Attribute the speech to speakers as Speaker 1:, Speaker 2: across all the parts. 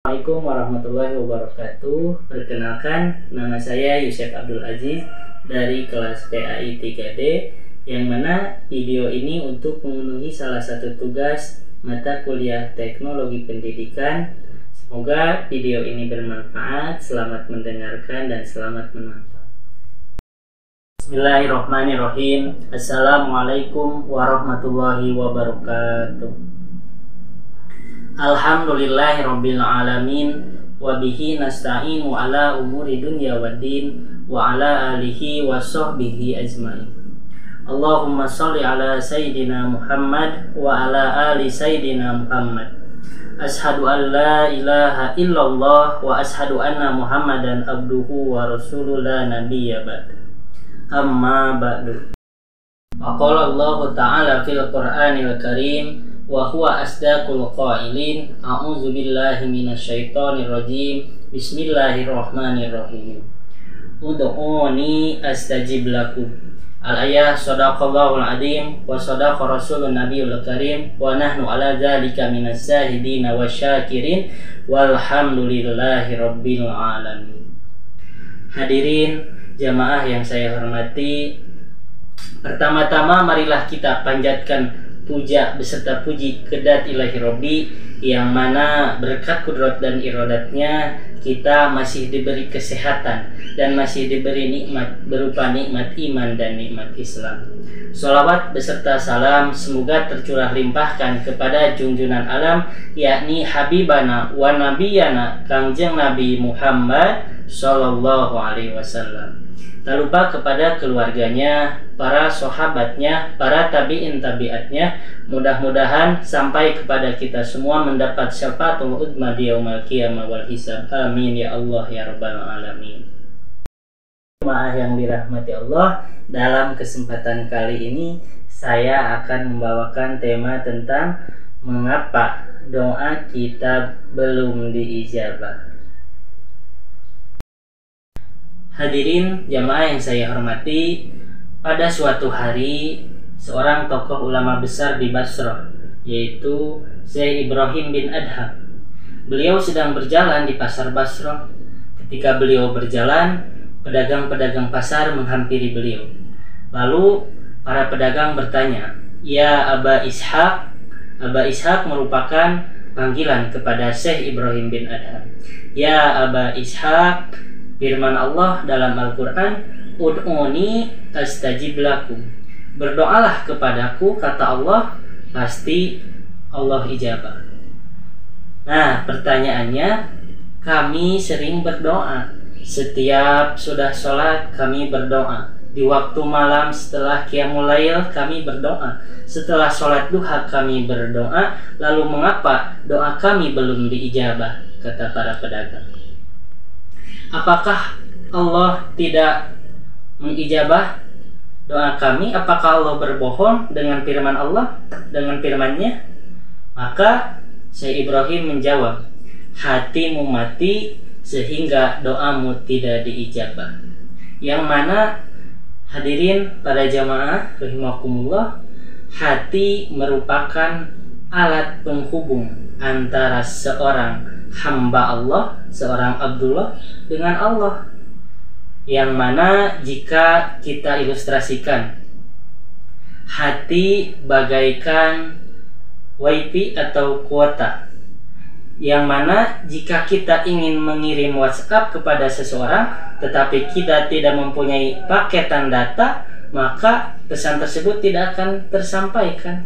Speaker 1: Assalamualaikum warahmatullahi wabarakatuh. Perkenalkan, nama saya Yusef Abdul Aziz dari kelas PAI 3D, yang mana video ini untuk memenuhi salah satu tugas mata kuliah teknologi pendidikan. Semoga video ini bermanfaat. Selamat mendengarkan dan selamat menonton. Bismillahirrahmanirrahim. Assalamualaikum warahmatullahi wabarakatuh. Alhamdulillahirabbil alamin wa bihi nasta'inu ala umuri dunya waddin wa ala alihi wa sahbihi ajmain. Allahumma shalli ala sayyidina Muhammad wa ala ali sayyidina Muhammad. Ashhadu an la ilaha illallah wa ashhadu anna Muhammadan abduhu wa rasuluhu la nabiyya ba'd. Amma ba'du. Wa qala Allah ta'ala fil Qur'anil Karim wa huwa asdaqul qailin. A'udzu billahi minasyaitonir rajim. Bismillahirrahmanirrahim. Ud'uni astajib lakum. Al-ayah. Shadaqallahul adzim wa shadaqa rasulun nabiyul karim wa nahnu ala dzalika minas syahidin wasyakirin walhamdulillahi rabbil alamin. Hadirin jamaah yang saya hormati, pertama-tama marilah kita panjatkan puja beserta puji kedat ilahi Robbi, yang mana berkat kudrat dan iradatnya kita masih diberi kesehatan dan masih diberi nikmat berupa nikmat iman dan nikmat Islam. Sholawat beserta salam semoga tercurah limpahkan kepada junjungan alam, yakni Habibana wa Nabiyana Kangjeng Nabi Muhammad Sallallahu Alaihi Wasallam. Tak lupa kepada keluarganya, para sahabatnya, para tabi'in tabi'atnya. Mudah-mudahan sampai kepada kita semua mendapat syafaatul udma di yaumil qiyamah wal hisab. Amin ya Allah ya rabbal alamin. Jemaah yang dirahmati Allah, dalam kesempatan kali ini saya akan membawakan tema tentang mengapa doa kita belum diijabah. Hadirin jamaah yang saya hormati, pada suatu hari seorang tokoh ulama besar di Basrah, yaitu Syekh Ibrahim bin Adham. Beliau sedang berjalan di pasar Basrah. Ketika beliau berjalan, pedagang-pedagang pasar menghampiri beliau. Lalu para pedagang bertanya, "Ya Aba Ishaq." Aba Ishaq merupakan panggilan kepada Syekh Ibrahim bin Adham. "Ya Aba Ishaq, firman Allah dalam Al-Quran, Ud'uni astajib lakum. Berdoalah kepadaku, kata Allah, pasti Allah ijabah." Nah, pertanyaannya, kami sering berdoa. Setiap sudah sholat kami berdoa. Di waktu malam setelah qiyamul lail kami berdoa. Setelah sholat duha kami berdoa. Lalu mengapa doa kami belum diijabah? Kata para pedagang. Apakah Allah tidak mengijabah doa kami? Apakah Allah berbohong dengan firman Allah, dengan firman-Nya? Maka Syekh Ibrahim menjawab, hatimu mati sehingga doamu tidak diijabah. Yang mana hadirin para jamaah rahimakumullah, hati merupakan alat penghubung antara seorang hamba Allah, seorang Abdullah dengan Allah. Yang mana jika kita ilustrasikan, hati bagaikan wifi atau kuota, yang mana jika kita ingin mengirim WhatsApp kepada seseorang tetapi kita tidak mempunyai paketan data, maka pesan tersebut tidak akan tersampaikan.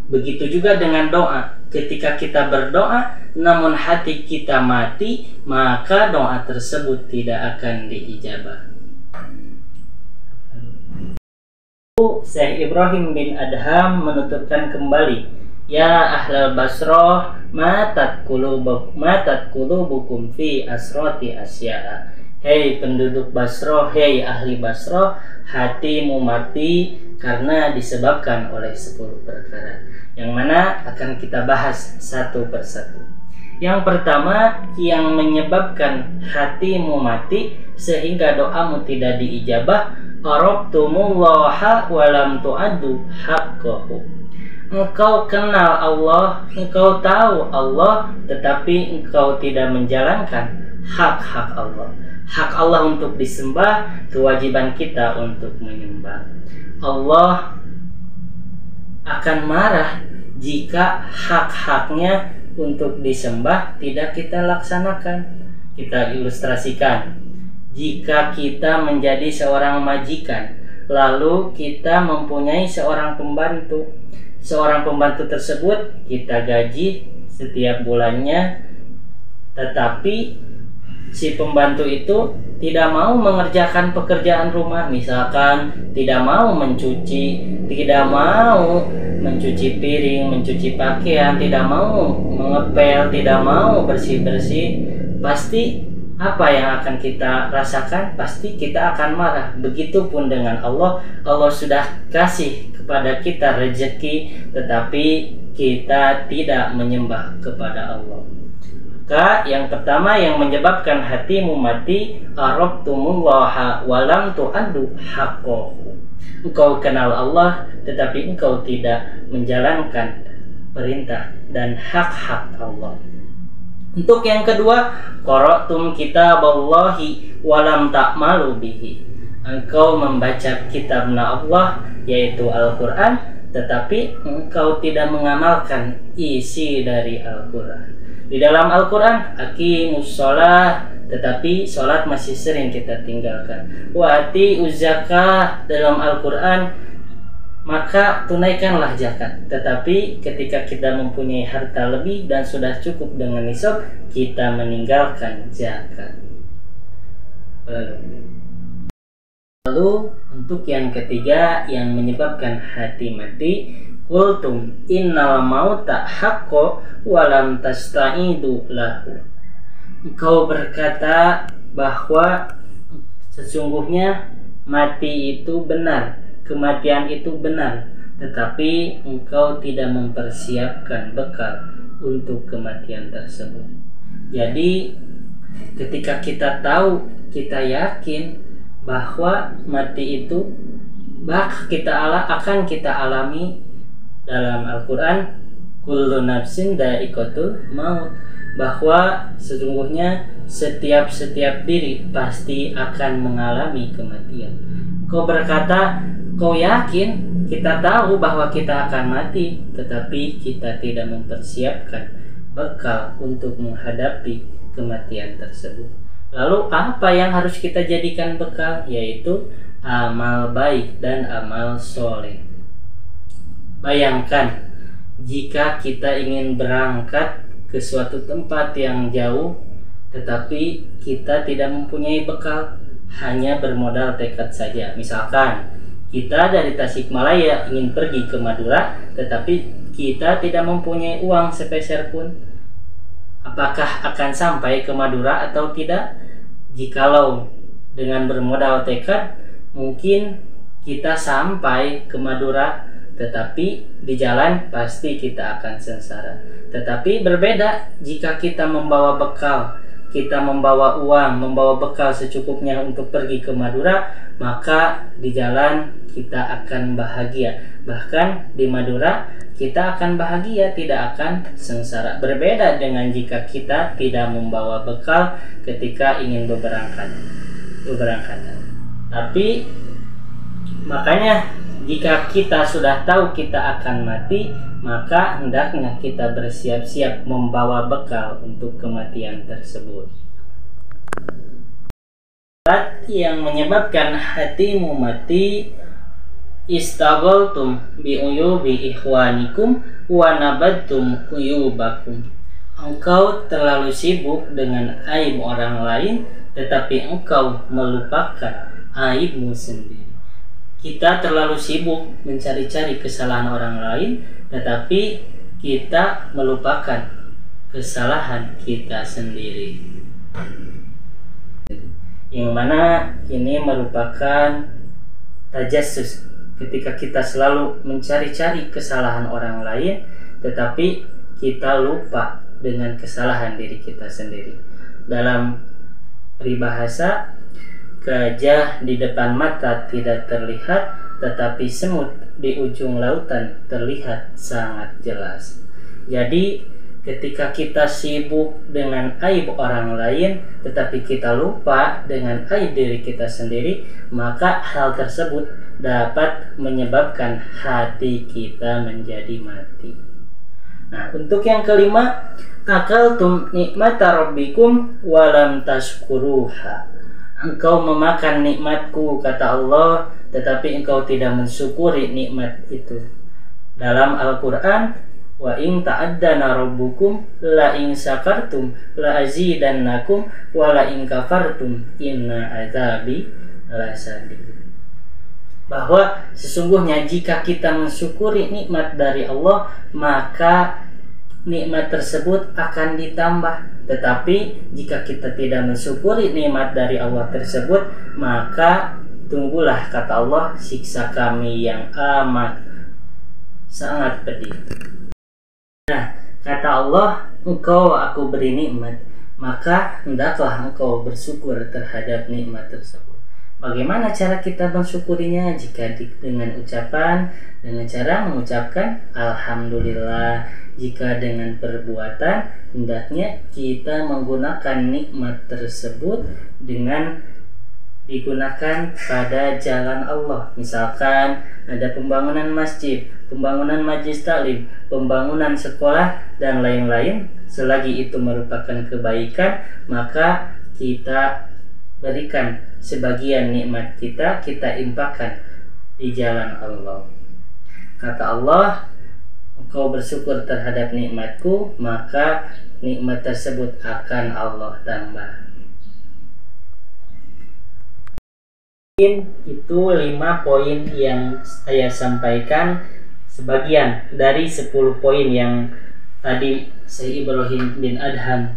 Speaker 1: Begitu juga dengan doa. Ketika kita berdoa namun hati kita mati, maka doa tersebut tidak akan diijabah. Syekh Ibrahim bin Adham menuturkan kembali, "Ya ahlal Basrah, matat qulubukum fi asrati asya'a." Hei penduduk Basrah, hei ahli Basrah, hatimu mati karena disebabkan oleh 10 perkara, yang mana akan kita bahas satu persatu. Yang pertama, yang menyebabkan hatimu mati sehingga doamu tidak diijabah, arabtumullaha wa lam tu'addu haqqahu. Engkau kenal Allah, engkau tahu Allah, tetapi engkau tidak menjalankan hak-hak Allah. Hak Allah untuk disembah, kewajiban kita untuk menyembah. Allah akan marah jika hak-haknya untuk disembah tidak kita laksanakan. Kita ilustrasikan. Jika kita menjadi seorang majikan, lalu kita mempunyai seorang pembantu. Seorang pembantu tersebut kita gaji setiap bulannya, tetapi si pembantu itu tidak mau mengerjakan pekerjaan rumah, misalkan tidak mau mencuci, tidak mau mencuci piring, mencuci pakaian, tidak mau mengepel, tidak mau bersih-bersih. Pasti apa yang akan kita rasakan? Pasti kita akan marah. Begitupun dengan Allah. Allah sudah kasih kepada kita rezeki, tetapi kita tidak menyembah kepada Allah. Maka yang pertama yang menyebabkan hatimu mati, arabtumullaha walam tu'addu haqqahu. Engkau kenal Allah, tetapi engkau tidak menjalankan perintah dan hak-hak Allah. Untuk yang kedua, qara'tum kitaballahi walam ta'malu bihi. Engkau membaca kitabna Allah, yaitu Al-Quran, tetapi engkau tidak mengamalkan isi dari Al-Quran. Di dalam Al-Quran, aqimus sholah, tetapi sholat masih sering kita tinggalkan. Wa ati'uz zakah, dalam Al-Quran, maka tunaikanlah zakat. Tetapi ketika kita mempunyai harta lebih dan sudah cukup dengan nisab, kita meninggalkan zakat. Lalu untuk yang ketiga yang menyebabkan hati mati, qultum innal mauta haqqo walam tasta'idu lahu. Engkau berkata bahwa sesungguhnya mati itu benar, kematian itu benar, tetapi engkau tidak mempersiapkan bekal untuk kematian tersebut. Jadi ketika kita tahu, kita yakin bahwa mati itu akan kita alami. Dalam Al-Quran, kullu nafsin dha'iqatul maut, bahwa sesungguhnya setiap diri pasti akan mengalami kematian. Kau berkata, kau yakin, kita tahu bahwa kita akan mati, tetapi kita tidak mempersiapkan bekal untuk menghadapi kematian tersebut. Lalu apa yang harus kita jadikan bekal? Yaitu amal baik dan amal soleh. Bayangkan jika kita ingin berangkat ke suatu tempat yang jauh, tetapi kita tidak mempunyai bekal, hanya bermodal tekad saja. Misalkan kita dari Tasikmalaya ingin pergi ke Madura, tetapi kita tidak mempunyai uang sepeser pun. Apakah akan sampai ke Madura atau tidak? Jikalau dengan bermodal tekad, mungkin kita sampai ke Madura, tetapi di jalan pasti kita akan sengsara. Tetapi berbeda jika kita membawa bekal, kita membawa uang, membawa bekal secukupnya untuk pergi ke Madura, maka di jalan kita akan bahagia. Bahkan di Madura kita akan bahagia, tidak akan sengsara. Berbeda dengan jika kita tidak membawa bekal ketika ingin berberangkatan. Tapi makanya jika kita sudah tahu kita akan mati, maka hendaknya kita bersiap-siap membawa bekal untuk kematian tersebut. Yang menyebabkan hatimu mati, istaghaltum bi uyubi ikhwanikum wa nabadtum uyubakum. Engkau terlalu sibuk dengan aib orang lain, tetapi engkau melupakan aibmu sendiri. Kita terlalu sibuk mencari-cari kesalahan orang lain, tetapi kita melupakan kesalahan kita sendiri. Yang mana ini merupakan tajassus, ketika kita selalu mencari-cari kesalahan orang lain, tetapi kita lupa dengan kesalahan diri kita sendiri. Dalam peribahasa, gajah di depan mata tidak terlihat, tetapi semut di ujung lautan terlihat sangat jelas. Jadi ketika kita sibuk dengan aib orang lain tetapi kita lupa dengan aib diri kita sendiri, maka hal tersebut dapat menyebabkan hati kita menjadi mati. Nah, untuk yang kelima, akaltum nikmata rabbikum walam tashkuruha. Engkau memakan nikmatku, kata Allah, tetapi engkau tidak mensyukuri nikmat itu. Dalam Al-Quran, wa in ta'addana rabbukum la in syakartum la azidannakum wa la in kafartum inna azabi lasadid. Bahwa sesungguhnya jika kita mensyukuri nikmat dari Allah, maka nikmat tersebut akan ditambah. Tetapi jika kita tidak mensyukuri nikmat dari Allah tersebut, maka tunggulah, kata Allah, siksa kami yang amat sangat pedih. Nah, kata Allah, engkau aku beri nikmat, maka hendaklah engkau bersyukur terhadap nikmat tersebut. Bagaimana cara kita mensyukurinya? Jika dengan ucapan, dengan cara mengucapkan Alhamdulillah. Jika dengan perbuatan, hendaknya kita menggunakan nikmat tersebut dengan digunakan pada jalan Allah. Misalkan ada pembangunan masjid, pembangunan majelis taklim, pembangunan sekolah, dan lain-lain. Selagi itu merupakan kebaikan, maka kita berikan sebagian nikmat kita infakkan di jalan Allah. Kata Allah, engkau bersyukur terhadap nikmatku, maka nikmat tersebut akan Allah tambah. Itu 5 poin yang saya sampaikan, sebagian dari 10 poin yang tadi Syekh Ibrahim bin Adham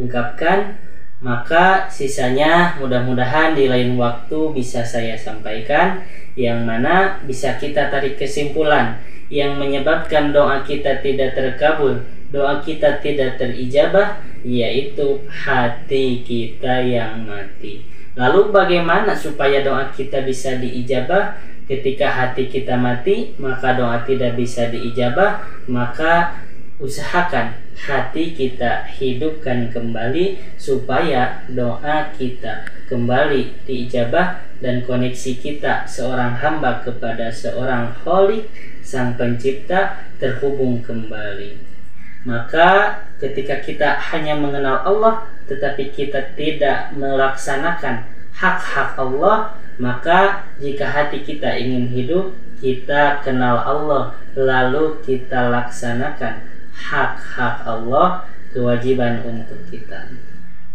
Speaker 1: ungkapkan. Maka sisanya mudah-mudahan di lain waktu bisa saya sampaikan, yang mana bisa kita tarik kesimpulan yang menyebabkan doa kita tidak terkabul, doa kita tidak terijabah, yaitu hati kita yang mati. Lalu bagaimana supaya doa kita bisa diijabah? Ketika hati kita mati, maka doa tidak bisa diijabah. Maka usahakan hati kita hidupkan kembali supaya doa kita kembali diijabah dan koneksi kita seorang hamba kepada seorang Khalik, Sang Pencipta, terhubung kembali. Maka ketika kita hanya mengenal Allah tetapi kita tidak melaksanakan hak-hak Allah, maka jika hati kita ingin hidup, kita kenal Allah lalu kita laksanakan hak-hak Allah, kewajiban untuk kita.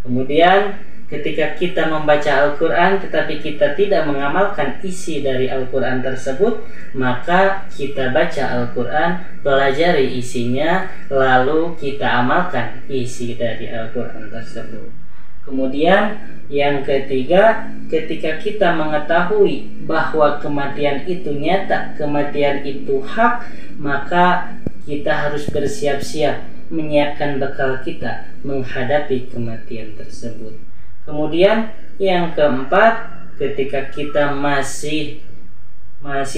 Speaker 1: Kemudian ketika kita membaca Al-Quran tetapi kita tidak mengamalkan isi dari Al-Quran tersebut, maka kita baca Al-Quran, pelajari isinya, lalu kita amalkan isi dari Al-Quran tersebut. Kemudian yang ketiga, ketika kita mengetahui bahwa kematian itu nyata, kematian itu hak, maka kita harus bersiap-siap menyiapkan bekal kita menghadapi kematian tersebut. Kemudian yang keempat, ketika kita masih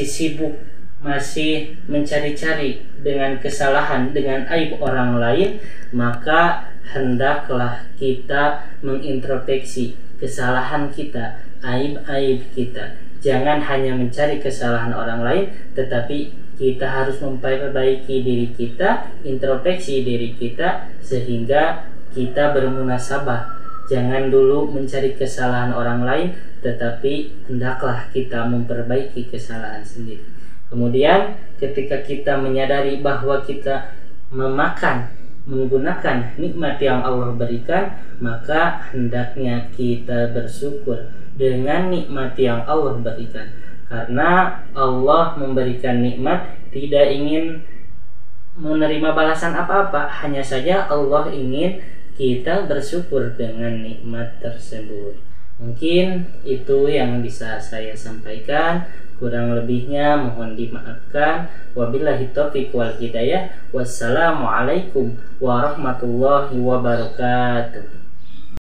Speaker 1: sibuk, masih mencari-cari dengan kesalahan, dengan aib orang lain, maka hendaklah kita mengintrospeksi kesalahan kita, aib-aib kita. Jangan hanya mencari kesalahan orang lain, tetapi kita harus memperbaiki diri kita, introspeksi diri kita, sehingga kita bermunasabah. Jangan dulu mencari kesalahan orang lain, tetapi hendaklah kita memperbaiki kesalahan sendiri. Kemudian ketika kita menyadari bahwa kita menggunakan nikmat yang Allah berikan, maka hendaknya kita bersyukur dengan nikmat yang Allah berikan. Karena Allah memberikan nikmat tidak ingin menerima balasan apa-apa, hanya saja Allah ingin kita bersyukur dengan nikmat tersebut. Mungkin itu yang bisa saya sampaikan, kurang lebihnya mohon dimaafkan. Wabillahi taufiq wal hidayah. Wassalamualaikum warahmatullahi wabarakatuh.